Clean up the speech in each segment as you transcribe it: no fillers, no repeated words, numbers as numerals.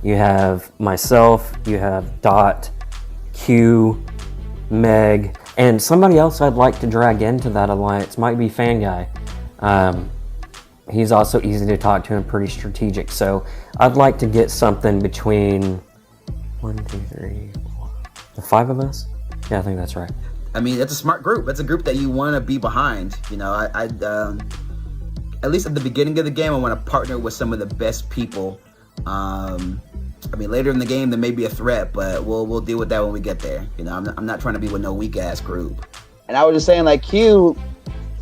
You have myself, you have Dot, Q, Meg, and somebody else I'd like to drag into that alliance might be Fanguy. He's also easy to talk to and pretty strategic. So I'd like to get something between 1, 2, 3, 4, the 5 of us. Yeah, I think that's right. I mean, that's a smart group. That's a group that you want to be behind. You know, I at least at the beginning of the game, I want to partner with some of the best people. I mean, later in the game, there may be a threat, but we'll deal with that when we get there. You know, I'm not trying to be with no weak ass group. And I was just saying, like Q,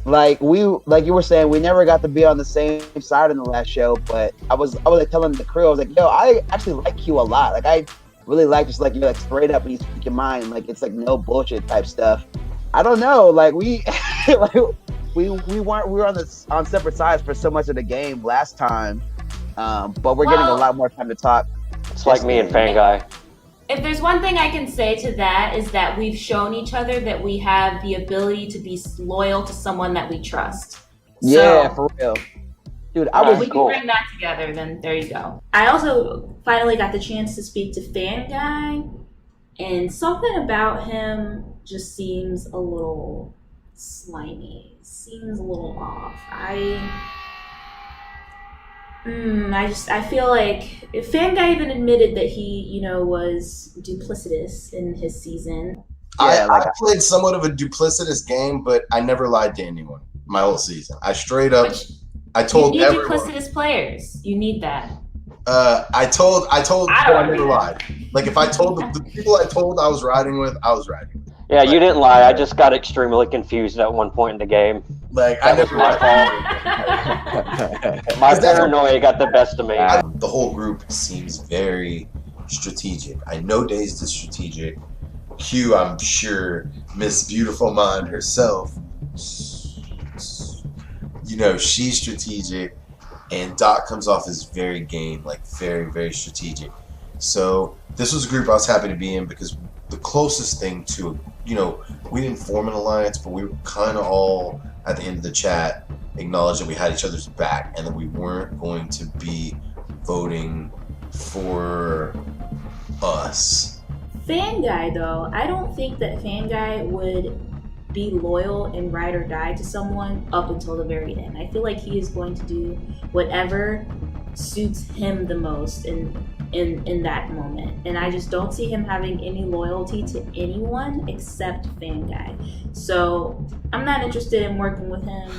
like you were saying, we never got to be on the same side in the last show. But I was like telling the crew, I was like, yo, I actually like Q a lot. Like I really like just like you're like straight up and you speak your mind. Like it's like no bullshit type stuff. I don't know, like we like we were on separate sides for so much of the game last time. But we're getting a lot more time to talk. It's like me and Fanguy. If there's one thing I can say to that is that we've shown each other that we have the ability to be loyal to someone that we trust. Yeah, for real. Dude, we can bring that together, then there you go. I also finally got the chance to speak to Fanguy, and something about him just seems a little slimy. Seems a little off. I feel like if Fanguy even admitted that he, was duplicitous in his season. I played somewhat of a duplicitous game, but I never lied to anyone my whole season. I straight up, I told everyone. You need duplicitous players. You need that. I told I never lied. Like if I told the people I told I was riding with, I was riding with. Yeah, you didn't lie. I just got extremely confused at one point in the game. Like I never my fault. My paranoia got the best of me. The whole group seems very strategic. I know Dazed is strategic. Q, I'm sure Miss Beautiful Mind herself, she's strategic. And Dot comes off as very game, like very, very strategic. So this was a group I was happy to be in because the closest thing to, we didn't form an alliance, but we were kind of all at the end of the chat acknowledged that we had each other's back and that we weren't going to be voting for us. Fanguy, though, I don't think that Fanguy would be loyal and ride or die to someone up until the very end. I feel like he is going to do whatever suits him the most in that moment. And I just don't see him having any loyalty to anyone except Fanguy. So I'm not interested in working with him.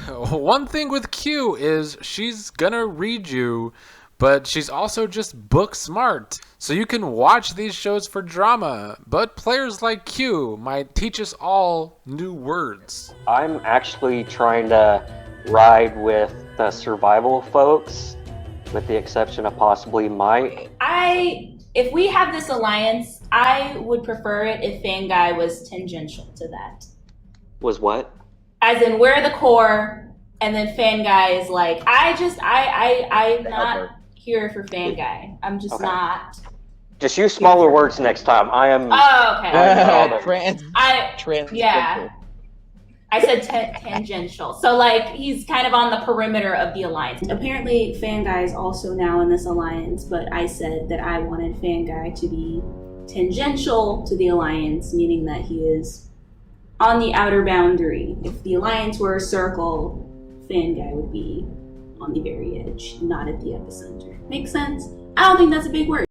One thing with Q is she's gonna read you, but she's also just book smart. So you can watch these shows for drama, but players like Q might teach us all new words. I'm actually trying to ride with the survival folks, with the exception of possibly Mike. If we have this alliance, I would prefer it if Fanguy was tangential to that. Was what? As in, we're the core, and then Fanguy is like, I'm not here for Fanguy. I'm just not. Just use smaller words next time. I am. Oh, okay. Yeah. I said tangential. So, he's kind of on the perimeter of the alliance. Apparently, Fanguy is also now in this alliance, but I said that I wanted Fanguy to be tangential to the alliance, meaning that he is on the outer boundary. If the alliance were a circle, Fanguy would be on the very edge, not at the epicenter. Make sense? I don't think that's a big word.